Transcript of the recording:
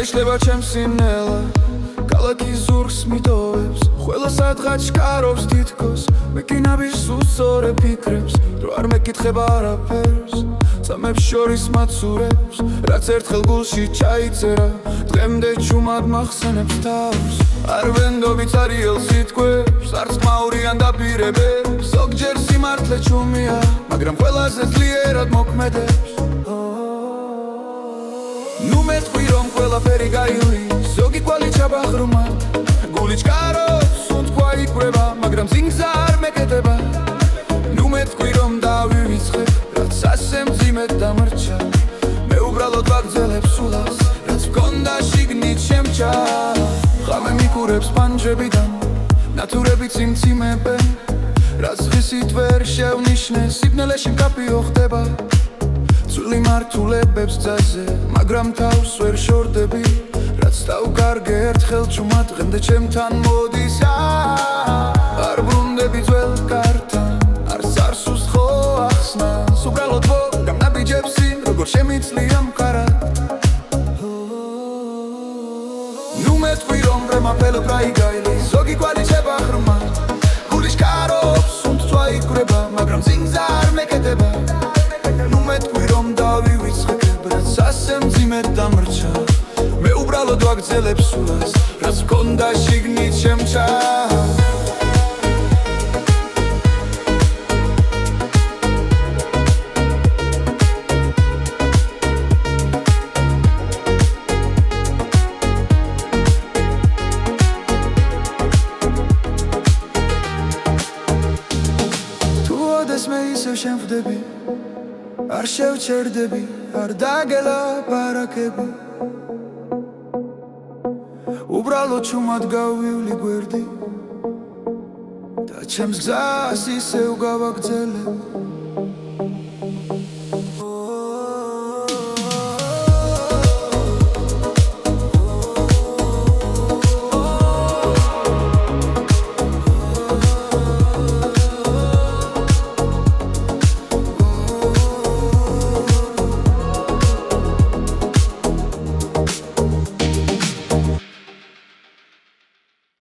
Იშლება ჩემს სიმნელა ქალაქის ზურგს მიტოვებს ყველა სადღაც შკარობს თითქოს მეკინაბის უსორე ფიქრებს რო არ მეკითხება არაფერს წამებს შორის მაცურებს რაც ერთხელ გულში ჩაიწერა დღემდე ჩუმად მახსენებს თავს არ ვენდობი წარიელ სიტყვებს არც ყმაურიან დაპირებებს ზოგჯერ სიმართლე ჩუმია მაგრამ ყველაზე ძლიერად მოქმედებს ნუ მეტყვი რომ ყველაფერი გაიური ზოგი კვალი ჩაბახრუმა გული ჩქარობს უთქვა იკვრება მაგრამ წინგზა არ მეკეტება ნუ მეტყვი რომ დავივიწყებ რაც ასე მძიმედ დამრჩა მე უბრალოდ ვაგრძელებ სულას რაც მქონდა შიგნით შემჭა ღამე მიკურებს პანჯრებიდან ნათურები წიმციმებენ რაც ღისით ვერ შევნიშნე სიბნელეში მკაფიო ხდება წვილი მართულებებს ძაზე მაგრამ თავს ვერ შორდები რაც დავკარგე ერთხელ ჩუმად დღემდე ჩემთან მოდის არ ბრუნდები ძველ კართან არ სარსუს ხო ახსნას უბრალოდ გამნაბიჯებსი როგორ შემიძლია მყარად ნუ მეტყვი რომ ბრემაფელო პრაიგაილი ზოგი კვალი ჩებახრმა გული შკარობს უთქვა იკვრება მაგრამ წინგზა არ მეკეტება ნუ მეტყვი რომ დავივიწყებ რაც ასე მძიმედ დამრჩა მე უბრალოდ ვაგრძელებ სულას რაც მქონდა შიგნით შემჭა თუ ოდეს მე ისევ შემხვდები არ შევჩერდები არ დაგელაპარაკები უბრალოდ ჩუმად გავივლი გვერდი და ჩემს გზას ისევ გავაგრძელებ